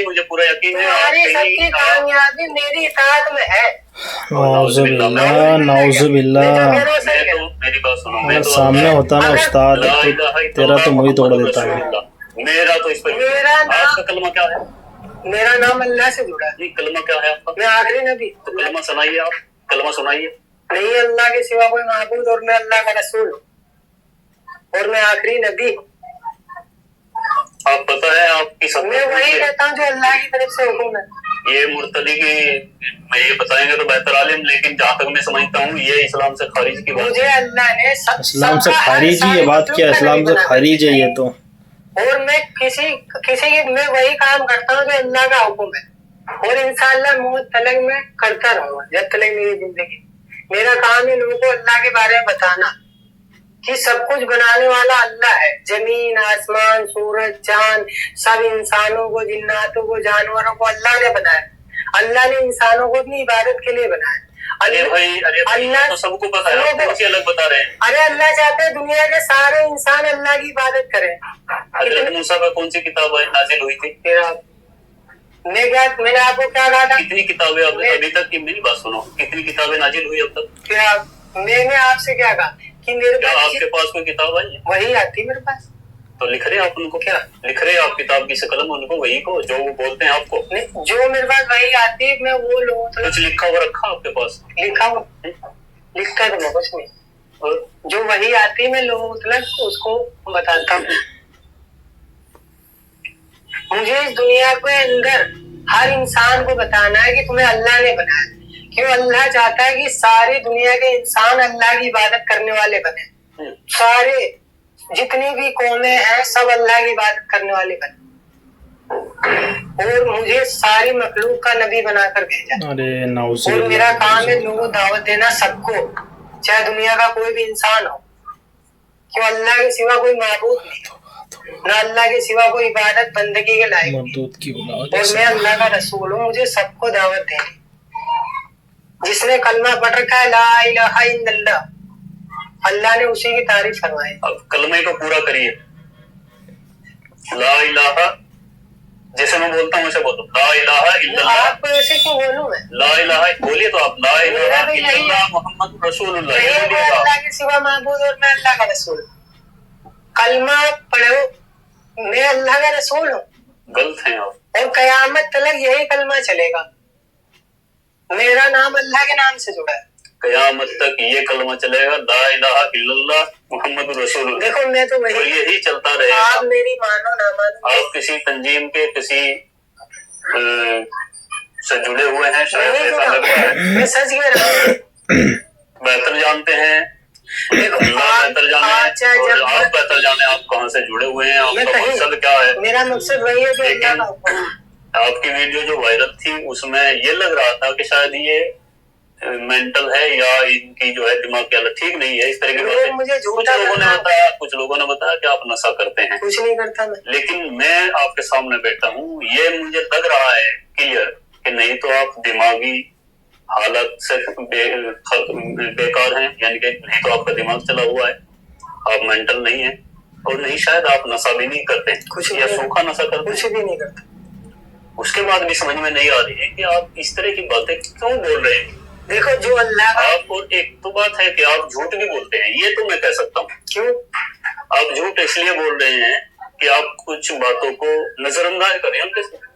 मुझे पूरा यकीन है तुम्हारी सबकी कामयाबी मेरी इताअत में है। नाउजुबिल्लाह, नाउजुबिल्लाह। मेरी बात सुनो, अगर सामने होता ना उस्ताद तो तेरा तो मुंह ही तोड़ देता है। मेरा तो इस पर, आपका कलमा क्या है? मेरा नाम अल्लाह से जुड़ा है। कलमा क्या है आपका? मैं आखिरी नबी। तो कलमा सुनाइए, आप कलमा सुनाइए। नहीं अल्लाह के सिवा कोई माबूद, और मैं अल्लाह का रसूल हूँ, और मैं आखिरी नबी हूँ। आप पता है आपकी सब, मैं वही कहता हूँ जो अल्लाह की तरफ से हुक्म है। ये मुर्तदी की मैं ये बताएंगे तो बेहतर आलिम, लेकिन जहाँ तक मैं समझता हूँ ये इस्लाम से खारिज की बात मुझे है। अल्लाह ने इस्लाम से खारिज ही, ये बात क्या इस्लाम से खारिज है? ये तो और मैं मैं वही काम करता हूँ जो अल्लाह का हुक्म है, और इंशाअल्लाह मौत तलक मैं करता रहूंगा जब तलक मेरी जिंदगी। मेरा काम है लोगों को अल्लाह के बारे में बताना कि सब कुछ बनाने वाला अल्लाह है। जमीन, आसमान, सूरज, चांद, सब इंसानों को, जिन्नातों को, जानवरों को अल्लाह ने बनाया। अल्लाह ने इंसानों को अपनी इबादत के लिए बनाया। अरे भाई अल्लाह तो सबको पता है, आप कौन सी अलग बता रहे हैं? अरे अल्लाह चाहते हैं दुनिया के सारे इंसान अल्लाह की इबादत करें। हज़रत मूसा पर कौन सी किताब नाजिल हुई थी? मैंने आपको क्या कहा था? कितनी किताबें अभी तक की मेरी बात सुनो, कितनी किताबें नाजिल हुई अब तक? मैंने आपसे क्या कहा कि मेरे क्या पास आपके पास कोई किताब आई है? वही आती मेरे पास। तो लिख रहे आप उनको, क्या लिख रहे आप किताब की कलम उनको, वही को जो वो बोलते हैं आपको? नहीं, जो मेरे पास वही आती है मैं वो लोगों को कुछ लिखा हुआ रखा आपके पास? लिखा हुआ लिखता तो मैं कुछ नहीं, और जो वही आती है मैं लोगों को उसको बताता हूँ। मुझे इस दुनिया के अंदर हर इंसान को बताना है कि तुम्हें अल्लाह ने बनाया। क्यों? अल्लाह चाहता है कि सारी दुनिया के इंसान अल्लाह की इबादत करने वाले बने। सारे जितनी भी कौमें हैं सब अल्लाह की इबादत करने वाले बने, और मुझे सारी मखलूक का नबी बनाकर भेजा। और मेरा काम है लोगों को दावत देना सबको, चाहे दुनिया का कोई भी इंसान हो। क्यों? अल्लाह के सिवा कोई माबूद नहीं, ना अल्लाह के सिवा कोई इबादत बंदगी के लायक नहीं। और मैं अल्लाह का रसूल हूँ, मुझे सबको दावत देनी। जिसने कलमा पढ़ रखा है ला इलाहा इल्लल्लाह, अल्लाह ने उसी की तारीफ फरमाई। अब कलमे को पूरा करिए, ला इलाहा, जैसे मैं बोलता हूँ वैसे बोलो, ला इलाहा इल्लल्लाह। आपको ऐसे क्यों बोलूं मैं? ला इलाहा बोलिए तो आप, ला इलाहा इल्लल्लाह मुहम्मद रसूलुल्लाह, ये बोलिए आप। अल्लाह के सिवा माबूद और मैं अल्लाह का रसूल। कलमा पढ़ो, मैं अल्लाह का रसूल हूँ। गलत है आप, और कयामत तक यही कलमा चलेगा। मेरा नाम अल्लाह के नाम से जुड़ा है। कयामत तक ये कलमा चलेगा, ला इलाहा इल्लल्लाह मुहम्मद रसूलुल्लाह। देखो मैं तो वही, और यही चलता रहेगा। आप मेरी मानो ना मानो, आप किसी तंजीम के किसी से जुड़े हुए हैं शायद, ऐसा लगता है। मैं सच कह रहा हूँ। बेहतर जानते हैं, देखो अल्लाह बेहतर जाने, और आप बेहतर जाने आप कहाँ से जुड़े हुए हैं, आपका मकसद क्या है। मेरा मकसद वही है जो अल्लाह का हुक्म है। आपकी वीडियो जो वायरल थी उसमें ये लग रहा था कि शायद ये मेंटल है या इनकी जो है दिमाग की हालत ठीक नहीं है, इस तरह की बातें कुछ लोगों ने बताया कि आप नशा करते हैं। कुछ नहीं करता मैं, लेकिन मैं आपके सामने बैठा हूँ, ये मुझे लग रहा है क्लियर कि नहीं तो आप दिमागी हालत से बेकार हैं, यानी कि नहीं तो आपका दिमाग चला हुआ है, आप मेंटल नहीं है, और नहीं शायद आप नशा भी नहीं करते हैं या सूखा नशा करते हैं, कुछ भी नहीं करता। उसके बाद भी समझ में नहीं आ रही है कि आप इस तरह की बातें क्यों बोल रहे हैं। देखो जो अल्लाह आप, और एक तो बात है कि आप झूठ भी बोलते हैं, ये तो मैं कह सकता हूँ। क्यों? आप झूठ इसलिए बोल रहे हैं कि आप कुछ बातों को नजरअंदाज करें।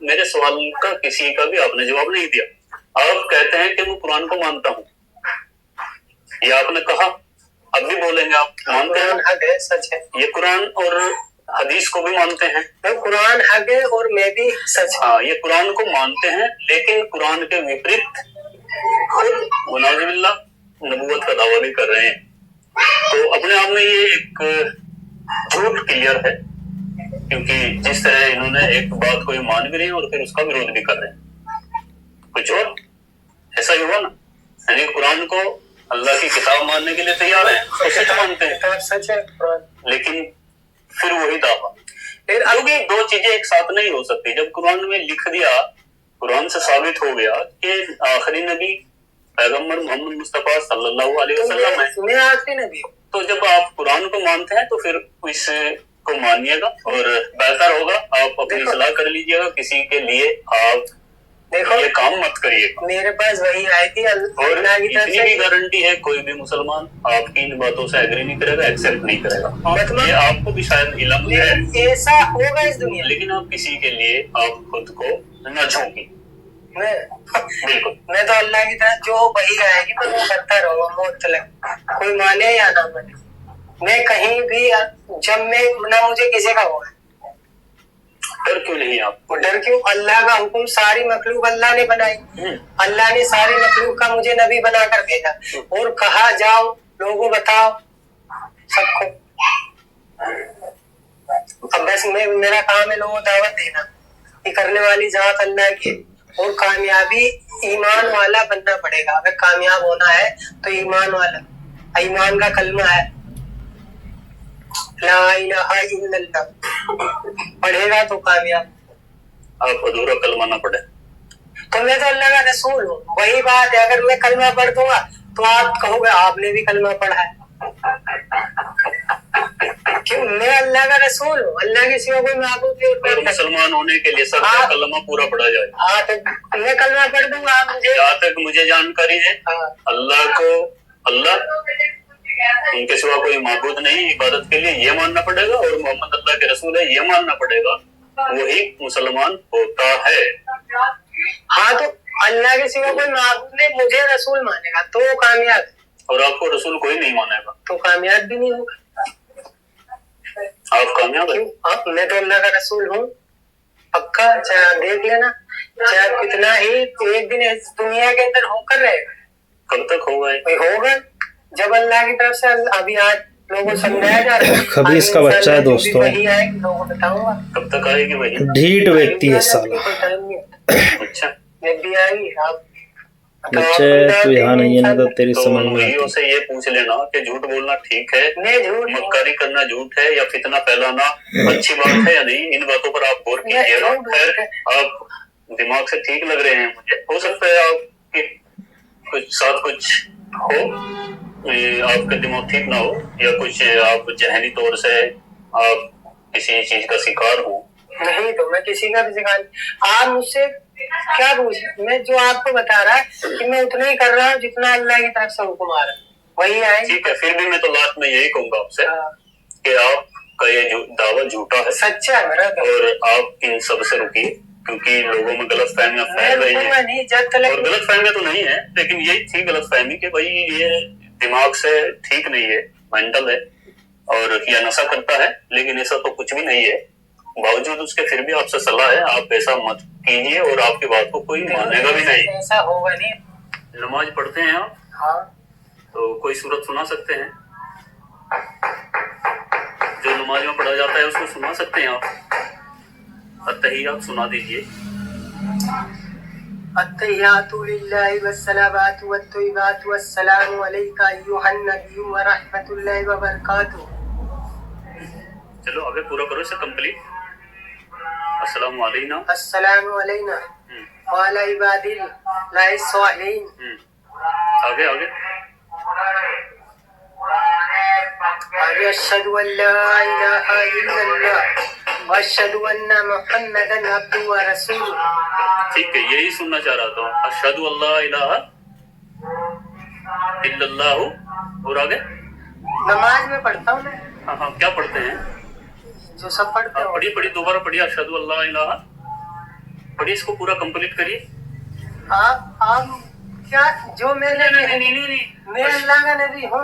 मेरे सवाल का किसी का भी आपने जवाब नहीं दिया। आप कहते हैं कि मैं कुरान को मानता हूँ, ये आपने कहा, अब भी बोलेंगे आप मानते हैं, हक है, सच है। ये कुरान और हदीस को भी मानते हैं। कुरान हक है और मैं भी सच। हाँ, ये कुरान को मानते हैं, लेकिन कुरान के विपरीत वनाउजुबिल्लाह नबूवत का दावा भी कर रहे हैं। तो अपने आप में ये एक झूठ क्लियर है, क्योंकि जिस तरह इन्होंने एक बात को मान भी रहे हैं और फिर उसका विरोध भी कर रहे हैं। कुछ और ऐसा ही हुआ ना, यानी कुरान को अल्लाह की किताब मानने के लिए तैयार है, तो सच मानते हैं, सच है कुरान, लेकिन फिर वही दावा। फिर अभी दो चीजें एक साथ नहीं हो सकती। जब कुरान में लिख दिया, कुरान से साबित हो गया कि आखिरी नबी पैगंबर मोहम्मद मुस्तफा सल्लल्लाहु अलैहि वसल्लम है, मैं आखिरी नबी हूँ, तो जब आप कुरान को मानते हैं तो फिर इसको मानिएगा और बेहतर होगा आप अपनी सलाह कर लीजिएगा। किसी के लिए आप देखो ये काम मत करिएगा। मेरे पास वही आई थी और इतनी भी गारंटी है कोई भी मुसलमान आपकी इन बातों से एग्री नहीं करेगा, एक्सेप्ट नहीं करेगा। मतलब ये आपको भी शायद इल्म है, ऐसा होगा इस दुनिया, लेकिन आप किसी के लिए आप खुद को न झोंकी। बिल्कुल, मैं तो अल्लाह की तरह जो वही आएगी मैं वो करता रहूंगा मौत तक, कोई माने या ना माने। मैं कहीं भी जब मैं ना मुझे किसी का होगा डर क्यों नहीं आपको? डर क्यों? अल्लाह का हुक्म, सारी मखलूक अल्लाह ने बनाई, अल्लाह ने सारी मखलूक का मुझे नबी बनाकर भेजा और कहा जाओ लोगों बताओ सबको। अब बस मेरा काम है लोगों को दावत देना, ये करने वाली जात अल्लाह की। और कामयाबी ईमान वाला बनना पड़ेगा। अगर कामयाब होना है तो ईमान वाला, ईमान का कलमा है ला इलाहा इल्लल्लाह, पढ़ेगा तो कामयाब। आप अधूरा कलमा ना पढ़े तो मैं तो अल्लाह का रसूल हूँ, वही बात है। अगर मैं कलमा पढ़ दूंगा तो आप कहोगे आपने भी कलमा पढ़ा है। क्यों? मैं अल्लाह का रसूल हूँ, अल्लाह के सिवा कोई माबूद नहीं। और मुसलमान होने के लिए सबका कलमा पूरा पढ़ा जाए। हाँ, तो मैं कलमा पढ़ दूंगा, आप मुझे। जहाँ तक मुझे जानकारी है, अल्लाह को अल्लाह, उनके सिवा कोई माबूद नहीं इबादत के लिए, ये मानना पड़ेगा। और मोहम्मद अल्लाह के रसूल है, ये मानना पड़ेगा। वही मुसलमान होता है। हाँ, तो अल्लाह के सिवा कोई माबूद नहीं, मुझे रसूल मानेगा तो वो कामयाब है। और आपको रसूल कोई नहीं मानेगा तो कामयाब भी नहीं होगा। आप कामयाब है। आप, मैं तो अल्लाह का रसूल हूँ पक्का। चाहे आप देख लेना, चाहे आप कितना ही एक दिन इस दुनिया के अंदर होकर रहेगा। कब तक होगा? होगा जब अल्लाह की तरफ से। अभी आज लोगों को समझाया जा रहा है, कभी इसका बच्चा है दोस्तों, वही आएगी, लोगों को बताऊंगा। कब तक आएगी वही? ढीठ व्यक्ति है साला। अच्छा, जब भी आएगी आप बच्चे तू यहाँ नहीं है ना, तो तेरी तो समझ में मुर्गियों आती। से ये पूछ लेना कि झूठ बोलना ठीक है, नहीं झूठ मक्कारी करना झूठ है, या फितना फैलाना अच्छी बात है या नहीं। इन बातों पर आप गौर कीजिएगा। खैर, आप दिमाग से ठीक लग रहे हैं मुझे। हो सकता है आपके कुछ साथ कुछ हो, आपका दिमाग ठीक ना हो, या कुछ आप जहनी तौर से आप किसी चीज का शिकार हो। नहीं, तो मैं किसी का भी शिकार नहीं। आप मुझसे क्या पूछ, मैं जो आपको बता रहा है कि मैं उतना ही कर रहा हूँ जितना अल्लाह की तरफ से हुक्म आ रहा है, वही आएगी। ठीक है, फिर भी मैं तो लास्ट में यही कहूंगा आपसे कि आपका ये दावा झूठा है, सच्चा है मेरा। और आप इन सब से रुकिए, क्योंकि लोगों में गलत फहमियां फैल रही है। नहीं, जब तक और गलत फहमियां तो नहीं है, लेकिन यही थी गलत फहमी कि भाई ये दिमाग से ठीक नहीं है, मेंटल है, और या नशा करता है। लेकिन ऐसा तो कुछ भी नहीं है। बावजूद उसके फिर भी आपसे सलाह है, आप ऐसा मत कीजिए, और आपकी बात को कोई मानेगा भी नहीं। ऐसा होगा नहीं। नमाज पढ़ते हैं आप? हाँ। तो कोई सूरत सुना सकते हैं? जो नमाज में पढ़ा जाता है उसको सुना सकते हैं आप? अत्तहियात सुना दीजिए। अत्तहियातु लिल्लाहि वस्सलावातु वत्तय्यिबातु वस्सलामु अलैका अय्युहन नबिय्यु व रहमतुल्लाहि व बरकातुहू। चलो आगे पूरा करो इसे कंप्लीट। अस्सलामु अलैना, अस्सलामु अलैना व अला इबादिल्लाहि स्वालिहीन। आगे आगे आगे अशहदु अल्ला इलाहा इल्लल्लाह व अशहदु अन्ना मुहम्मदन अब्दुहु व रसूलुहु। ठीक है, यही सुनना चाह रहा था। अशहदु अल्ला इलाहा इल्लल्लाहु। और आगे नमाज में पढ़ता हूँ मैं। हाँ हाँ, क्या पढ़ते हैं? जो सब पढ़ते हैं। पढ़िए पढ़िए, दोबारा पढ़िए। अशहदु अल्ला इलाहा पढ़िए, इसको पूरा कंप्लीट करिए। आप क्या जो मैंने नहीं, मैं अल्लाह का नबी हूँ।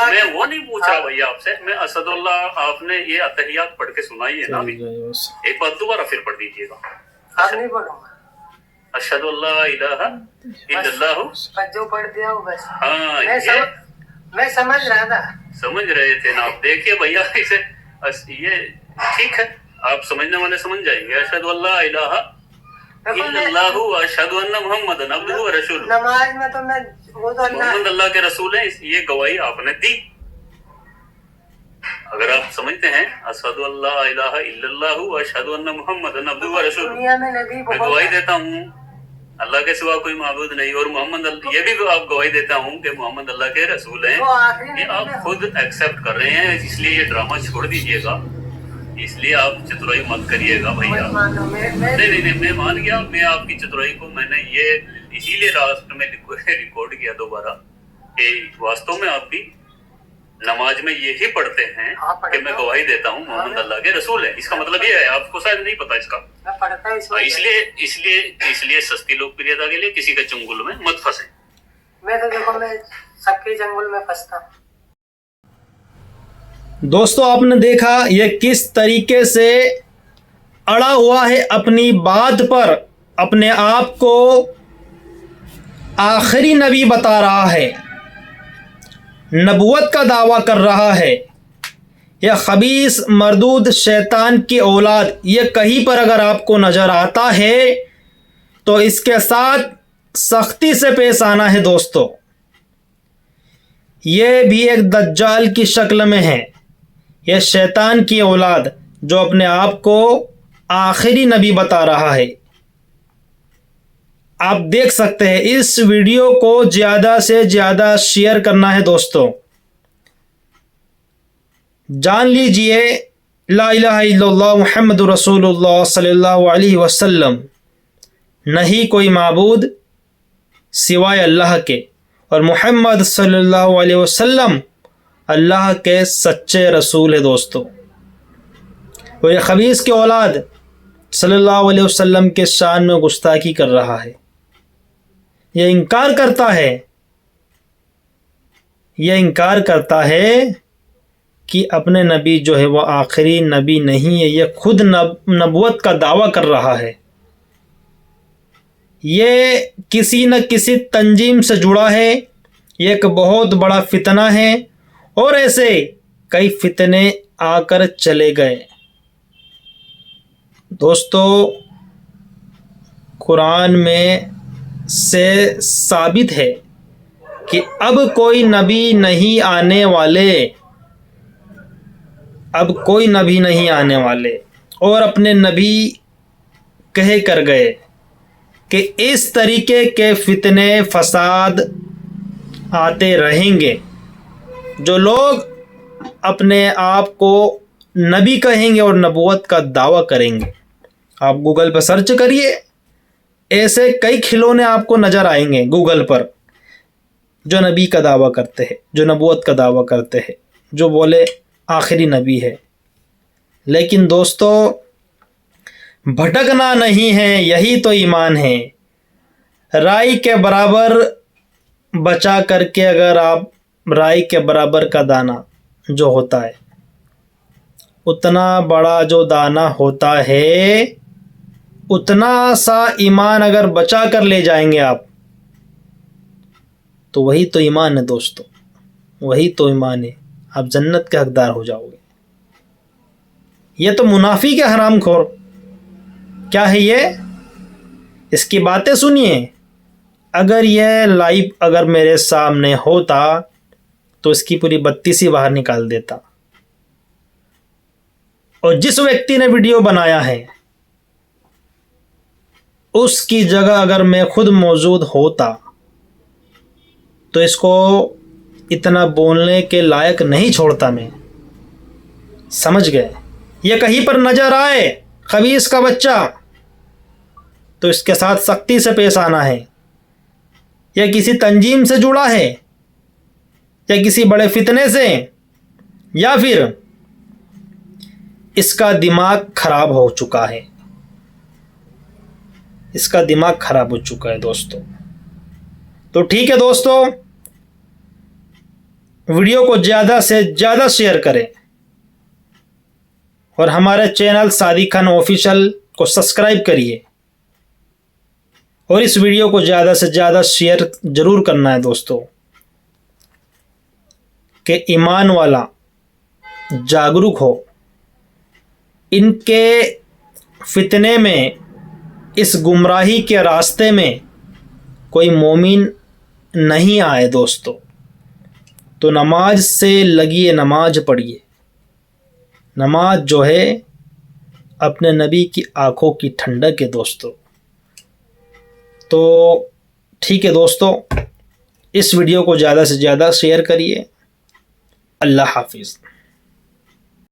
मैं वो नहीं पूछ रहा भैया आपसे, मैं असदुल्लाह, आपने ये अतहियात पढ़ के सुनाई है ना अभी, एक बार दोबारा फिर पढ़ दीजिएगा। आप नहीं पढ़ूंगा। अशहदु अल्ला इलाहा इल्लल्लाहु। बस जो पढ़ दिया वो बस। हाँ, मैं समझ रहा था। समझ रहे थे ना आप? देखिए भैया, इसे ये ठीक है, आप समझने वाले समझ जाएंगे। अशहदु अल्ला इलाहा इल्लल्लाहु व अशहदु अन्ना मुहम्मदन अब्दुहु व रसूलुहु। नमाज में तो मैं वो तो मोहम्मद अल्लाह के रसूल है, ये गवाही आपने दी। अगर आप समझते हैं अशहदु अल्ला इलाहा इल्लल्लाहु व अशहदु अन्ना मुहम्मदन अब्दुहु व रसूलुहु, दुनिया में नबी मैं गवाही देता हूँ अल्लाह के सिवा कोई माबूद नहीं, और मोहम्मद, ये भी आप गवाही देता हूँ कि मोहम्मद अल्लाह के रसूल हैं। ये आप खुद एक्सेप्ट कर रहे हैं, इसलिए ये ड्रामा छोड़ दीजिएगा। इसलिए आप चतुराई मत करिएगा भैया। नहीं, मैं मान गया, मैं आपकी चतुराई को, मैंने ये इसीलिए लास्ट में रिकॉर्ड किया दोबारा कि वास्तव में आप भी नमाज में यही पढ़ते हैं कि मैं गवाही देता हूँ मोहम्मद अल्लाह के रसूल है। इसका मतलब ये है, आपको शायद नहीं पता इसका। इसलिए सस्ती लोकप्रियता के लिए किसी के चंगुल में मत फंसे। मैं तो देखो, मैं सबके चंगुल में फंसता हूँ। दोस्तों, आपने देखा ये किस तरीके से अड़ा हुआ है अपनी बात पर, अपने आप को आखिरी नबी बता रहा है, नबूवत का दावा कर रहा है। یا خبیث مردود شیطان کی اولاد یہ کہیں پر اگر آپ کو نظر آتا ہے تو اس کے ساتھ سختی سے پیش آنا ہے دوستو. یہ بھی ایک دجال کی شکل میں ہے. یہ شیطان کی اولاد جو اپنے آپ کو آخری نبی بتا رہا ہے. آپ دیکھ سکتے ہیں. اس ویڈیو کو زیادہ سے زیادہ شیئر کرنا ہے دوستو. جان لیجئے لا الہ الا اللہ محمد رسول اللہ صلی اللہ علیہ وسلم نہیں کوئی معبود سوائے اللہ کے، اور محمد صلی اللہ علیہ وسلم اللہ کے سچے رسول ہے دوستو. اور یہ خبیث کی اولاد صلی اللہ علیہ وسلم کے شان میں گستاخی کر رہا ہے. یہ انکار کرتا ہے کہ اپنے نبی جو ہے وہ آخری نبی نہیں ہے. یہ خود نبوت کا دعویٰ کر رہا ہے. یہ کسی نہ کسی تنظیم سے جڑا ہے. یہ ایک بہت بڑا فتنہ ہے، اور ایسے کئی فتنے آ کر چلے گئے. دوستو قرآن میں سے ثابت ہے کہ اب کوئی نبی نہیں آنے والے، اور اپنے نبی کہے کر گئے کہ اس طریقے کے فتنے فساد آتے رہیں گے. جو لوگ اپنے آپ کو نبی کہیں گے اور نبوت کا دعویٰ کریں گے، آپ گوگل پہ سرچ کریے، ایسے کئی کھلونے آپ کو نظر آئیں گے گوگل پر جو نبی کا دعویٰ کرتے ہیں، جو نبوت کا دعویٰ کرتے ہیں، جو بولے آخری نبی ہے. لیکن دوستو بھٹکنا نہیں ہے، یہی تو ایمان ہے. رائی کے برابر بچا کر کے، اگر آپ رائی کے برابر کا دانہ جو ہوتا ہے، اتنا بڑا جو دانہ ہوتا ہے، اتنا سا ایمان اگر بچا کر لے جائیں گے آپ، تو وہی تو ایمان ہے دوستو، وہی تو ایمان ہے. آپ جنت کے حقدار ہو جاؤ گے. یہ تو منافق ہے حرام خور. کیا ہے یہ؟ اس کی باتیں سنیے. اگر یہ لائیو اگر میرے سامنے ہوتا تو اس کی پوری بتیسی باہر نکال دیتا. اور جس ویکتی نے ویڈیو بنایا ہے اس کی جگہ اگر میں خود موجود ہوتا تو اس کو اتنا بولنے کے لائق نہیں چھوڑتا میں. سمجھ گئے؟ یہ کہیں پر نظر آئے خبیث کا بچہ تو اس کے ساتھ سختی سے پیش آنا ہے. یا کسی تنظیم سے جڑا ہے، یا کسی بڑے فتنے سے، یا پھر اس کا دماغ خراب ہو چکا ہے. اس کا دماغ خراب ہو چکا ہے دوستو. تو ٹھیک ہے دوستو، ویڈیو کو زیادہ سے زیادہ شیئر کریں، اور ہمارے چینل صادق خان آفیشیل کو سبسکرائب کریے، اور اس ویڈیو کو زیادہ سے زیادہ شیئر ضرور کرنا ہے دوستو، کہ ایمان والا جاگرک ہو. ان کے فتنے میں، اس گمراہی کے راستے میں کوئی مومن نہیں آئے دوستو. تو نماز سے لگیے، نماز پڑھیے. نماز جو ہے اپنے نبی کی آنکھوں کی ٹھنڈک ہے دوستو. تو ٹھیک ہے دوستو، اس ویڈیو کو زیادہ سے زیادہ شیئر کریے. اللہ حافظ.